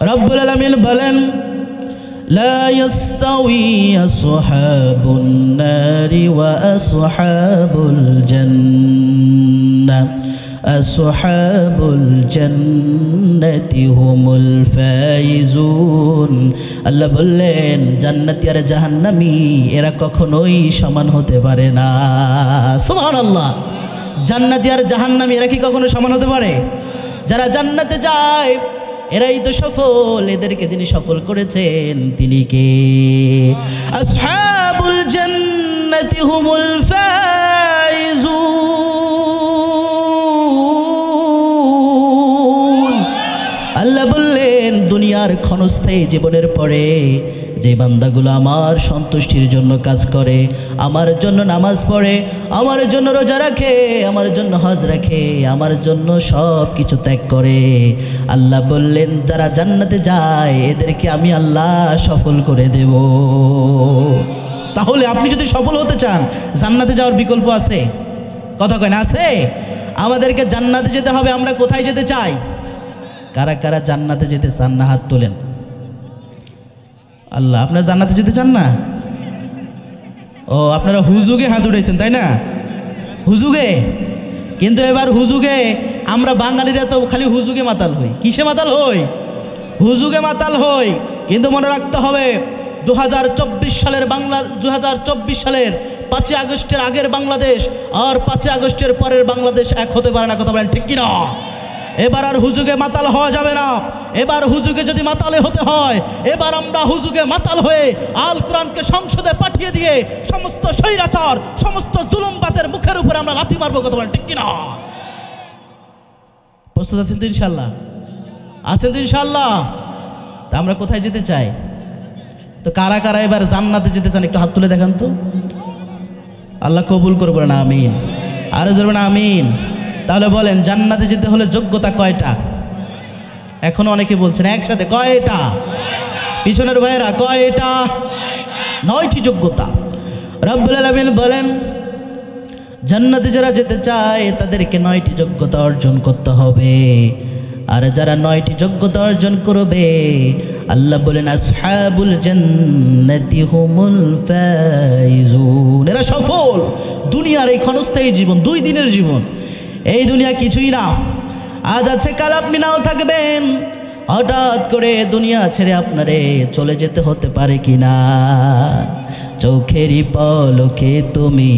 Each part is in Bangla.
রব্বুল আলামিন বলেন লা ইয়াস্তাউই আসহাবুন নারি ওয়া আসহাবুল জান্নাহ আসহাবুল জান্নাতি হুমুল ফাইজুন। আল্লাহ বললেন জান্নাতি আর জাহান্নামী এরা কখনোই সমান হতে পারে না। সুবহানাল্লাহ। জান্নাতি আর জাহান্নামী এরা কি কখনো সমান হতে পারে? যারা জান্নাতে যায় এরাই তো সফল, এদেরকে যিনি সফল করেছেন তিনি কে? আসহাবুল জান্নাতি হুমুল ফাইজুন। আল্লাহ বললেন দুনিয়ার ক্ষণস্থায়ী জীবনের পরে যে বান্দাগুলো আমার সন্তুষ্টির জন্য কাজ করে, আমার জন্য নামাজ পড়ে, আমার জন্য রোজা রাখে, আমার জন্য হজ রাখে, আমার জন্য সব কিছু ত্যাগ করে, আল্লাহ বললেন যারা জান্নাতে যায় এদেরকে আমি আল্লাহ সফল করে দেব। তাহলে আপনি যদি সফল হতে চান জান্নাতে যাওয়ার বিকল্প আছে? কথা কয় না আছে? আমাদেরকে জান্নাতে যেতে হবে। আমরা কোথায় যেতে চাই? কারা কারা জান্নাতে যেতে চান না হাত তোলেন। আল্লাহ, আপনারা জান্নাতে যেতে চান না? ও, আপনারা হুজুগে হাত উঠেছেন তাই না? হুজুগে। কিন্তু এবার হুজুগে আমরা বাঙালিরা তো খালি হুজুগে মাতাল হই। কিসে মাতাল হই? হুজুগে মাতাল হই। কিন্তু মনে রাখতে হবে 2024 সালের 2024 সালের 5 আগস্টের আগের বাংলাদেশ আর 5 আগস্টের পরের বাংলাদেশ এক হতে পারে না। কথা বলেন ঠিক কিনা? এবার আর হুজুগে মাতাল হওয়া যাবে না। এবার হুজুগে যদি মাতালে হতে হয়, এবার আমরা হুজুগে মাতাল হয়ে আল কোরআনকে সংসদে পাঠিয়ে দিয়ে সমস্ত স্বৈরাচার, সমস্ত জুলুমবাজের মুখের উপরে আমরা লাথি মারবো। কথা বলেন ঠিক কিনা? প্রস্তুত আছেন তো ইনশাল্লাহ? আছেন তো ইনশাল্লাহ? তা আমরা কোথায় যেতে চাই? তো কারা কারা এবার জান্নাতে যেতে চান একটু হাত তুলে দেখান তো। আল্লাহ কবুল করবো না, আমিন। আরো জোরে না আমিন। তাহলে বলেন জান্নাতে যেতে হলে যোগ্যতা কয়টা? এখনো অনেকে বলছেন একসাথে কয়টা? পিছনের ভাইয়েরা কয়টা? 9টি যোগ্যতা। রব্বুল আলামিন বলেন জান্নাতে যারা যেতে চায় তাদেরকে 9টি যোগ্যতা অর্জন করতে হবে। আর যারা 9টি যোগ্যতা অর্জন করবে আল্লাহ বলেন আসহাবুল জান্নাতি হুমুল ফাইজুন। এরা সফল। দুনিয়ার এই ক্ষণস্থায়ী জীবন 2 দিনের জীবন, এই দুনিয়া কিছুই না। আজ আছে কাল আপনি নাও থাকবেন। হঠাৎ করে দুনিয়া ছেড়ে আপনারে চলে যেতে হতে পারে কিনা? চোখেরই পলকে তুমি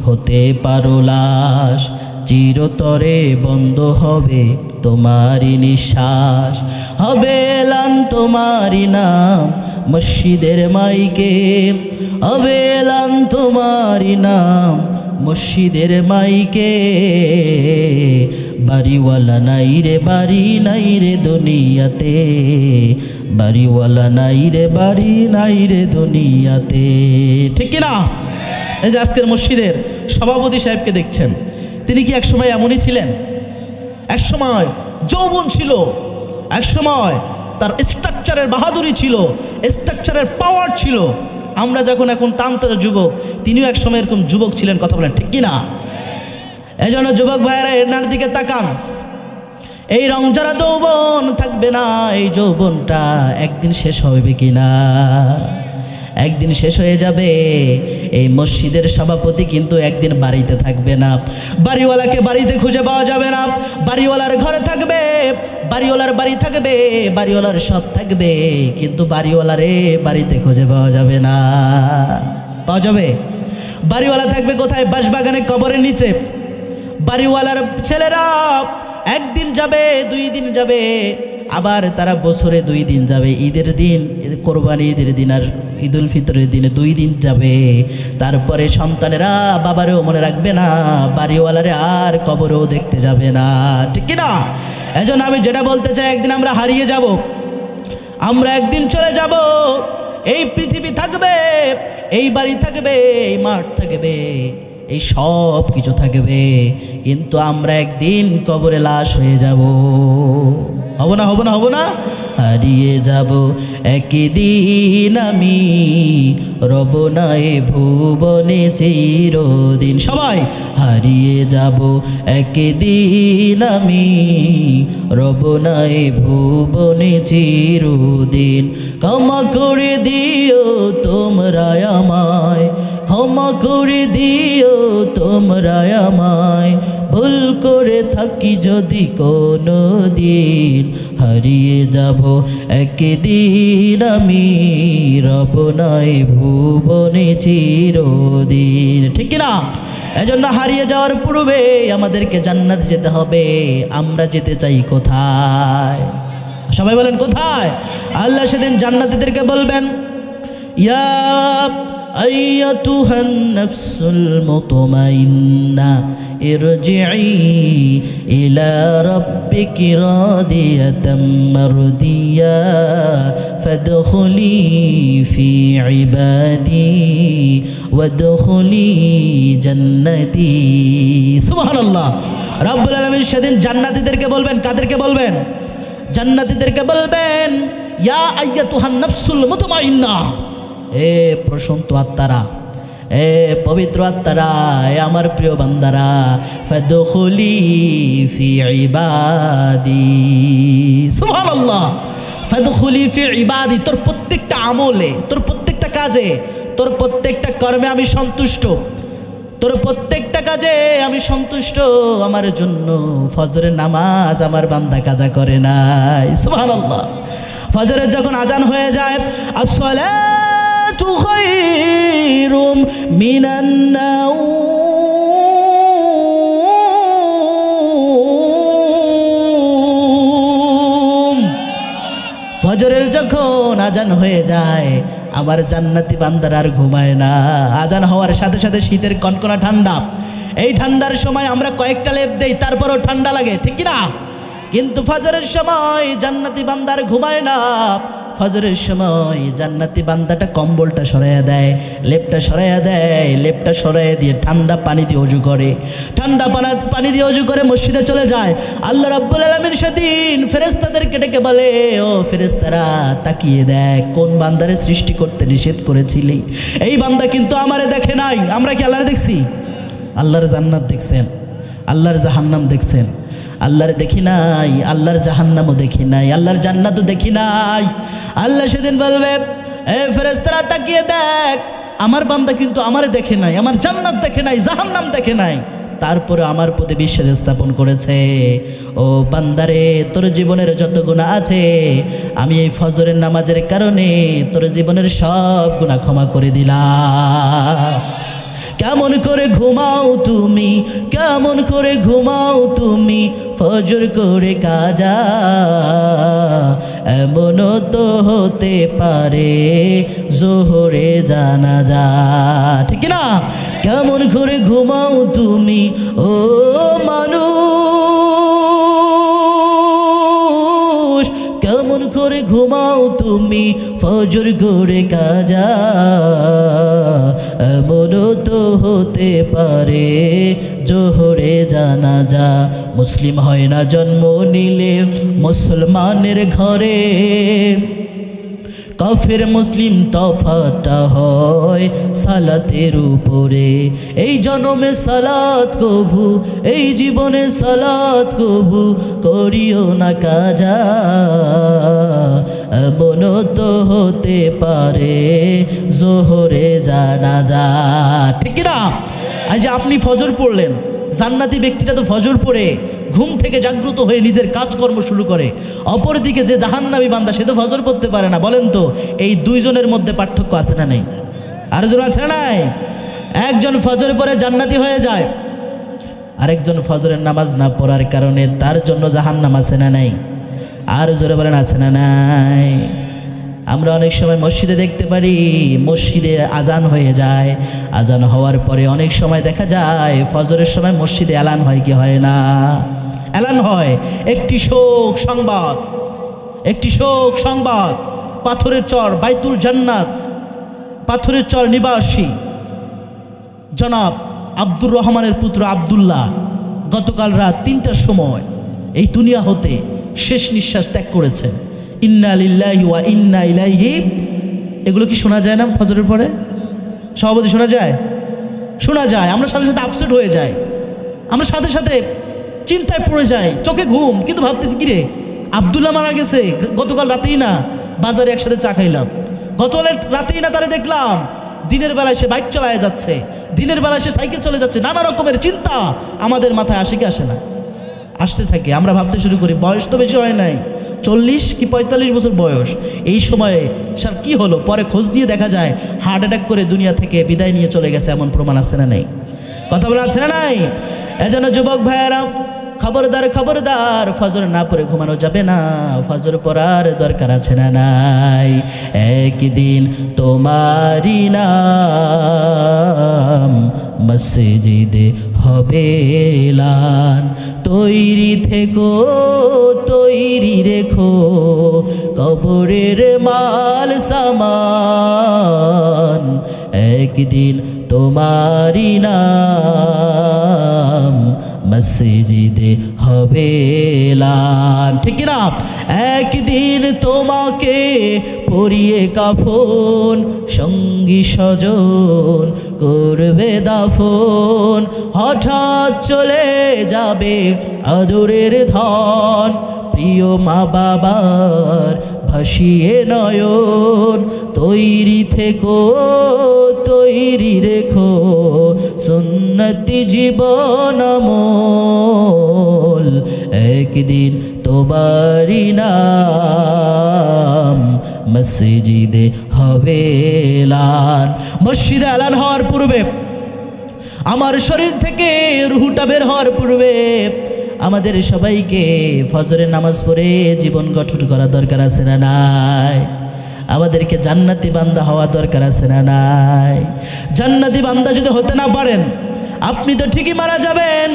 হতে পারো লাশ, চিরতরে বন্ধ হবে তোমারই নিঃশ্বাস। হবে এলান তোমারই নাম মসজিদের মাইকে, হবে এলান তোমারই নাম মসজিদের মাইকে। বাড়িওয়ালা নাই রে বাড়ি নাই রে দুনিয়াতে, বাড়িওয়ালা নাই রে বাড়ি নাই রে দুনিয়াতে। ঠিক কিনা? এই যে আজকের মসজিদের সভাপতি সাহেবকে দেখছেন, তিনি কি একসময় এমনই ছিলেন? একসময় যৌবন ছিল, একসময় তার স্ট্রাকচারের বাহাদুরি ছিল, স্ট্রাকচারের পাওয়ার ছিল। আমরা যখন এখন তান্ত্র যুবক, তিনিও একসময় এরকম যুবক ছিলেন। কথা বলেন ঠিক কিনা? এই জন্য যুবক ভাইয়েরা এনার দিকে তাকান। এই রংজারা যৌবন থাকবে না, এই যৌবনটা একদিন শেষ হবে কিনা? একদিন শেষ হয়ে যাবে। এই মসজিদের সভাপতি কিন্তু একদিন বাড়িতে থাকবে না। বাড়িওয়ালাকে বাড়িতে খুঁজে পাওয়া যাবে না। বাড়িওয়ালার ঘরে থাকবে, বাড়িওয়ালার বাড়ি থাকবে, বাড়িওয়ালার সব থাকবে, কিন্তু বাড়িওয়ালারে বাড়িতে খুঁজে পাওয়া যাবে না। পাওয়া যাবে? বাড়িওয়ালা থাকবে কোথায়? বাঁশবাগানে, কবরের নিচে। বাড়িওয়ালার ছেলেরা একদিন যাবে, 2 দিন যাবে, আবার তারা বছরে 2 দিন যাবে। ঈদের দিন, কোরবানি ঈদের দিন আর ঈদুল ফিতরের দিনে 2 দিন যাবে। তারপরে সন্তানেরা বাবারেও মনে রাখবে না, বাড়িওয়ালারে আর কবরেও দেখতে যাবে না। ঠিক কিনা? এজন্য আমি যেটা বলতে চাই, একদিন আমরা হারিয়ে যাব, আমরা একদিন চলে যাব। এই পৃথিবী থাকবে, এই বাড়ি থাকবে, এই মাঠ থাকবে, এই সব কিছু থাকবে, কিন্তু আমরা একদিন কবরে লাশ হয়ে যাব। হব না, হব না, হব না? হারিয়ে যাব একদিন আমি, রব না এ ভুবনে চিরদিন। সবাই হারিয়ে যাব একদিন আমি, রব না এ ভুবনে চিরদিন। ক্ষমা করে দিও তোমরা আমায়, ক্ষমা করে দিও তোমরা আমায়, ভুল করে থাকি যদি কোনো দিন। হারিয়ে যাব একদিন আমি, রব নাই ভুবনে চিরদিন। ঠিক কিনা? এজন্য হারিয়ে যাওয়ার পূর্বে আমাদেরকে জান্নাতে যেতে হবে। আমরা যেতে চাই কোথায়? সবাই বলেন কোথায়? আল্লাহ সেদিন জান্নাতীদেরকে বলবেন, ইয়া আইয়াতুহান নাফসুল মুতমাইন্না ইরজিই ইলা রাব্বিকি রাদিয়াতাম মারদিয়া ফাদখুলি ফি ইবাদি ওয়াদখুলি জান্নাতি। সুবহানাল্লাহ। রাব্বুল আলামিন সেদিন জান্নাতীদেরকে বলবেন। কাদেরকে বলবেন? জান্নাতীদেরকে বলবেন, ইয়া আইয়াতুহান নাফসুল মুতমাইন্না, এ প্রশান্ত আত্মারা, এ পবিত্র আত্মারা, এ আমার প্রিয় বান্দারা, ফাদখুলি ফি ইবাদি। সুবহানাল্লাহ। ফাদখুলি ফি ইবাদি, তোর প্রত্যেকটা আমলে, তোর প্রত্যেকটা কাজে, তোর প্রত্যেকটা কর্মে আমি সন্তুষ্ট, তোর প্রত্যেকটা কাজে আমি সন্তুষ্ট। আমার জন্য ফজরের নামাজ আমার বান্দা কাজা করে নাই। সুবহানাল্লাহ। ফজরের যখন আজান হয়ে যায়, আসসালাতু খায়রুম মিনান নাওম, ফজরের যখন আজান হয়ে যায় আমার জান্নাতি বান্দারা আর ঘুমায় না। আজান হওয়ার সাথে সাথে শীতের কনকনা ঠান্ডা, এই ঠান্ডার সময় আমরা কয়েকটা লেপ দেই, তারপরও ঠান্ডা লাগে, ঠিক কি না? কিন্তু ফজরের সময় জান্নাতি বান্দার ঘুমায় না। ফজরের সময় জান্নাতি বান্দাটা কম্বলটা সরাইয়া দেয়, লেপটা সরাইয়া দেয়, লেপটা সরাইয়া দিয়ে ঠান্ডা পানি দিয়ে অজু করে, ঠান্ডা পানি দিয়ে অজু করে মসজিদে চলে যায়। আল্লাহ রাব্বুল আলামিন সেদিন ফেরেশতাদেরকে ডেকে বলে, ও ফেরেশতারা তাকিয়ে দেখ, কোন বান্দারে সৃষ্টি করতে নিষেধ করেছিলি, এই বান্দা কিন্তু আমারে দেখে নাই। আমরা কি আল্লাহরে দেখছি? আল্লাহর জান্নাত দেখছেন, আল্লাহর জাহান্নাম দেখছেন? আল্লাহর দেখি নাই, আল্লাহর জাহান্নামও দেখি নাই, আল্লাহর জান্নাতও দেখি নাই। আল্লাহ সেদিন বলবে, এ ফেরেশতারা তাকিয়ে দেখ, আমার বান্দা কিন্তু আমারে দেখে নাই, আমার জান্নাত দেখে নাই, জাহান্নাম দেখে নাই, তারপরে আমার প্রতি বিশ্বাস স্থাপন করেছে। ও বান্দারে, তোর জীবনের যত গুনাহ আছে আমি এই ফজরের নামাজের কারণে তোর জীবনের সব গুনাহ ক্ষমা করে দিলাম। কেমন করে ঘুমাও তুমি, কেমন করে ঘুমাও তুমি ফজর করে কাজা, এমনও তো হতে পারে জোহরে জানাজা, ঠিক না? কেমন করে ঘুমাও তুমি ও মানুষ, কেমন করে ঘুমাও তুমি ফজর করে কাজা, এমনও তো হতে পারে জোহরে জানাজা। মুসলিম হয় না জন্ম নিলে মুসলমানের ঘরে, কাফের মুসলিম তফাতটা হয় সালাতের উপরে। এই জন্মে সালাত কবু, এই জীবনে সালাত কবু করিও না কাজা, এমনও তো হতে পারে জোহরে জানাজা, ঠিক না? আজ আপনি ফজর পড়লেন, জান্নাতি ব্যক্তিটা তো ফজর পড়ে ঘুম থেকে জাগ্রত হয়ে নিজের কাজকর্ম শুরু করে, অপরদিকে যে জাহান্নামী বান্দা সে তো ফজর পড়তে পারে না। বলেন তো এই দুইজনের মধ্যে পার্থক্য আছে না নেই? আরেকজন আছে না নাই? একজন ফজর পড়ে জান্নাতি হয়ে যায়, আরেকজন ফজরের নামাজ না পড়ার কারণে তার জন্য জাহান্নাম আছে না নাই? আর জোরে বলেন আছে না নাই? আমরা অনেক সময় মসজিদে দেখতে পারি, মসজিদে আজান হয়ে যায়, আজান হওয়ার পরে অনেক সময় দেখা যায় ফজরের সময় মসজিদে এলান হয় কি হয় না? এলান হয়। একটি শোক সংবাদ, একটি শোক সংবাদ, পাথরের চর বাইতুল জান্নাত, পাথরের চর নিবাসী জনাব আব্দুর রহমানের পুত্র আব্দুল্লাহ গতকাল রাত ৩টার সময় এই দুনিয়া হতে শেষ নিঃশ্বাস ত্যাগ করেছেন। ইন্না লিল্লাহি ওয়া ইন্না ইলাইহি। এগুলো কি শোনা যায় না ফজরের পরে? সভাপতি শোনা যায়? শোনা যায়। আমরা সাথে সাথে আপসেট হয়ে যাই, আমরা সাথে সাথে চিন্তায় পড়ে যাই, চোখে ঘুম, কিন্তু ভাবতেছি কিরে আব্দুল্লাহ মারা গেছে গতকাল রাতেই না, বাজারে একসাথে চা খাইলাম, গতকাল রাতেই না তারে দেখলাম, দিনের বেলায় সে বাইক চালায় যাচ্ছে, দিনের বেলায় সে সাইকেল চলে যাচ্ছে। নানা রকমের চিন্তা আমাদের মাথায় আসে কি আসে না? আসতে থাকে। আমরা ভাবতে শুরু করি বয়স তো বেশি হয় নাই, 40 কি 45 বছর বয়স। এই সময়ে স্যার কি হলো? পরে খোঁজ নিয়ে দেখা যায় হার্ট অ্যাটাক করে দুনিয়া থেকে বিদায় নিয়ে চলে গেছে। এমন প্রমাণ আছে না নেই? কথা বলা আছে না নাই? এজন্য যুবক ভাইয়েরা খবরদার, খবরদার, ফজর না পড়ে ঘুমানো যাবে না। ফজর পড়ার দরকার আছে না নাই? একদিন তোমারই নাম মসজিদে হবে এলান, তৈরি থেকো, তৈরি রেখো কবরের মাল সামান। একদিন তোমারই নাম মসজিদে হবে এলান। ঠিক না? একদিন তোমাকে পরিয়ে কাফন, সঙ্গী স্বজন করবে দাফন। হঠাৎ চলে যাবে আদরের ধন, প্রিয় মা বাবার ভাসিয়ে নয়ন। তৈরি থেকো, তৈরি রেখো সুন্নতি জীবন আমল। একদিন তোমারই নাম মসজিদে হবে এলান। মসজিদে এলান হওয়ার পূর্বে, আমার শরীর থেকে রুহটা বের হওয়ার পূর্বে আমাদের সবাইকে ফজরের নামাজ পড়ে জীবন গঠন করা দরকার আছে না নাই? আমাদেরকে জান্নাতি বান্দা হওয়া দরকার আছে না নাই? জান্নাতি বান্দা যদি হতে না পারেন, আপনি তো ঠিকই মারা যাবেন।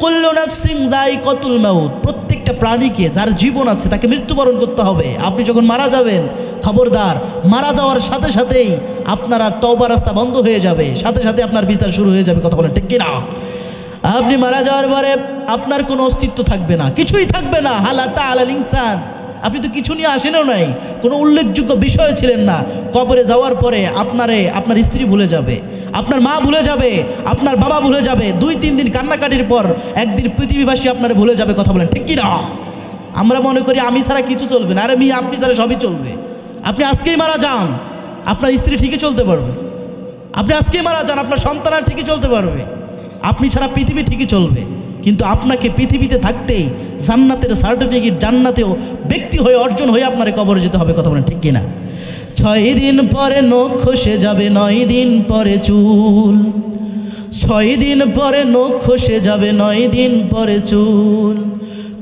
কুল্লু নাফসিন যায়িকাতুল মাউত। প্রত্যেকটা প্রাণীকে, যার জীবন আছে, তাকে মৃত্যুবরণ করতে হবে। আপনি যখন মারা যাবেন, খবরদার, মারা যাওয়ার সাথে সাথেই আপনার আর তওবার রাস্তা বন্ধ হয়ে যাবে, সাথে সাথে আপনার বিচার শুরু হয়ে যাবে। কথা বলেন ঠিক কিনা? আপনি মারা যাওয়ার পরে আপনার কোনো অস্তিত্ব থাকবে না, কিছুই থাকবে না। হালাতা আলাল ইনসান। আপনি তো কিছু নিয়ে আসেনও নাই, কোনো উল্লেখযোগ্য বিষয় ছিলেন না। কবরে যাওয়ার পরে আপনার স্ত্রী ভুলে যাবে, আপনার মা ভুলে যাবে, আপনার বাবা ভুলে যাবে। 2-3 দিন কান্নাকাটির পর একদিন পৃথিবীবাসী আপনার ভুলে যাবে। কথা বলেন ঠিক কিনা? আমরা মনে করি আমি ছাড়া কিছু চলবে না। আরে মেয়ে, আপনি ছাড়া সবই চলবে। আপনি আজকেই মারা যান, আপনার স্ত্রী ঠিকই চলতে পারবে। আপনি আজকেই মারা যান, আপনার সন্তানরা ঠিকই চলতে পারবে। আপনি ছাড়া পৃথিবী ঠিকই চলবে, কিন্তু আপনাকে পৃথিবীতে থাকতেই জান্নাতের সার্টিফিকেট, জান্নাতেও ব্যক্তি হয়ে অর্জন হয়ে আপনার কবরে যেতে হবে। কথা বলেন ঠিক কিনা? 6 দিন পরে নখ খসে যাবে, 9 দিন পরে চুল। 6 দিন পরে নখ খসে যাবে, 9 দিন পরে চুল।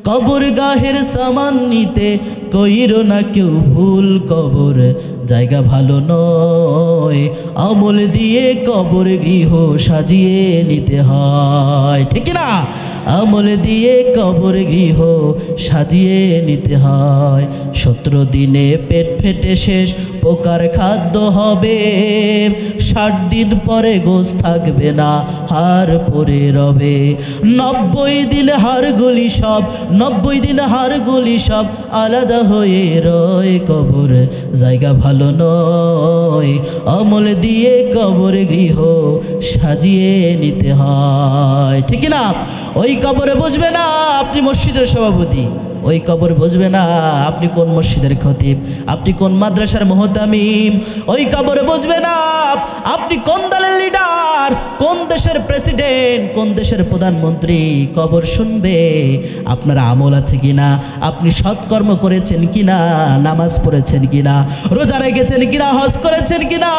কবর গাহের সামান নিতে কইরো না কেউ ভুল। কবর জায়গা ভালো নয়, আমল দিয়ে কবর গৃহ সাজিয়ে নিতে হয়। ঠিক না? আমল দিয়ে কবর গৃহ সাজিয়ে নিতে হয়। 17 দিনে পেট ফেটে শেষ পোকার খাদ্য হবে। 60 দিন পরে গোশ থাকবে না, হাড় পরে রবে। 90 দিন হাড়গুলি সব, 90 দিন হাড়গুলি সব আলাদা হয়ে রয়। কবর জায়গা ভালো নয়, আমল দিয়ে কবর গৃহ সাজিয়ে নিতে হয়। ঠিক না? ওই কবরে বুঝবে না আপনি মসজিদের সভাপতি, ওই কবর বুঝবে না আপনি কোন মসজিদের খতিব, আপনি কোন মাদ্রাসার মুহতামিম। ওই কবরে বুঝবে না আপনি কোন দলের লিডার, কোন দেশের প্রেসিডেন্ট, কোন দেশের প্রধানমন্ত্রী। কবর শুনবে আপনার আমল আছে কিনা, আপনি সৎকর্ম করেছেন কিনা, নামাজ পড়েছেন কিনা, রোজা রেখেছেন কিনা, হজ করেছেন কিনা,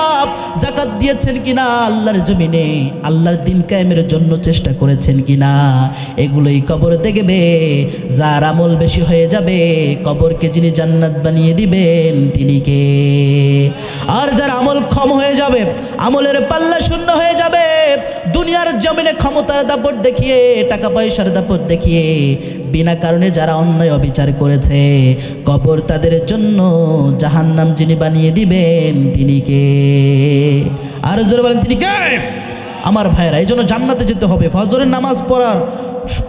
যাকাত দিয়েছেন কিনা, আল্লাহর জমিনে আল্লাহর দিন কায়েমের জন্য চেষ্টা করেছেন কিনা। এগুলোই কবর দেখবে। যার আমল বেশি হয়ে যাবে, কবরকে যিনি জান্নাত বানিয়ে দিবেন তিনি কে? আর যার আমল কম হয়ে যাবে, আমলের পাল্লা শূন্য হয়ে যাবে, দুনিয়ার জমিনে ক্ষমতার দাপট দেখিয়ে, টাকা পয়সার দাপট দেখিয়ে বিনা কারণে যারা অন্যায় অবিচার করেছে, কবর তাদের জন্য জাহান্নাম যিনি বানিয়ে দিবেন তিনি কে? আর জোরে বলেন তিনি কে? আমার ভাইয়েরা, এই জন্য জান্নাতে যেতে হবে। ফজরের নামাজ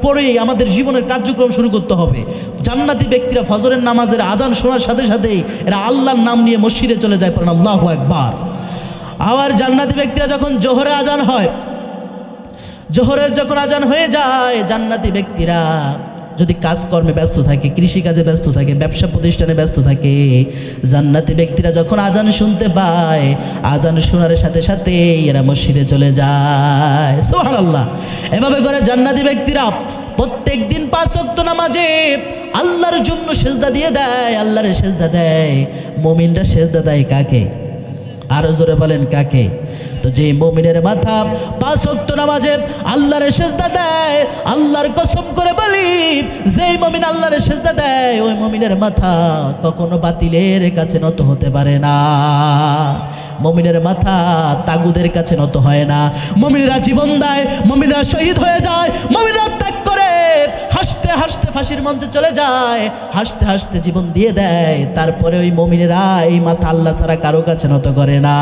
পড়েই আমাদের জীবনের কার্যক্রম শুরু করতে হবে। জান্নাতি ব্যক্তিরা ফজরের নামাজের আজান শোনার সাথে সাথেই এরা আল্লাহর নাম নিয়ে মসজিদে চলে যায়, পড়েন আল্লাহু আকবার। আবার জান্নাতি ব্যক্তিরা যখন জোহরে আজান হয়, জোহরের যখন আজান হয়ে যায়, জান্নাতি ব্যক্তিরা যদি কাজকর্মে ব্যস্ত থাকে, কৃষিকাজে ব্যস্ত থাকে, ব্যবসা প্রতিষ্ঠানে ব্যস্ত থাকে, জান্নাতি ব্যক্তিরা যখন আজান শুনতে পায়, আজান শোনার সাথে সাথে এরা মসজিদে চলে যায়। সুবহানাল্লাহ। এভাবে করে জান্নাতি ব্যক্তিরা প্রত্যেক দিন 5 ওয়াক্ত নামাজে আল্লাহর জন্য সেজদা দিয়ে দেয়, আল্লাহর সেজদা দেয়। মুমিনরা সেজদা দেয় কাকে? আরো জোরে বলেন কাকে? তো যে মুমিনের মাথা 5 ওয়াক্ত নামাজে আল্লাহর সেজদা দেয়, আল্লাহর কসম করে বলি, যেই মুমিন আল্লাহর সেজদা দেয়, ওই মুমিনের মাথা কখনো বাতিলের কাছে নত হতে পারে না। মুমিনের মাথা তাগুদের কাছে নত হয় না। মুমিনরা জীবন দেয়, মুমিনরা শহীদ হয়ে যায়, মুমিনরা ত্যাগ করে হাসতে হাসতে ফাঁসির মঞ্চে চলে যায়, হাসতে হাসতে জীবন দিয়ে দেয়। তারপরে ওই মুমিনেরা এই মাথা আল্লাহ ছাড়া কারো কাছে নত করে না।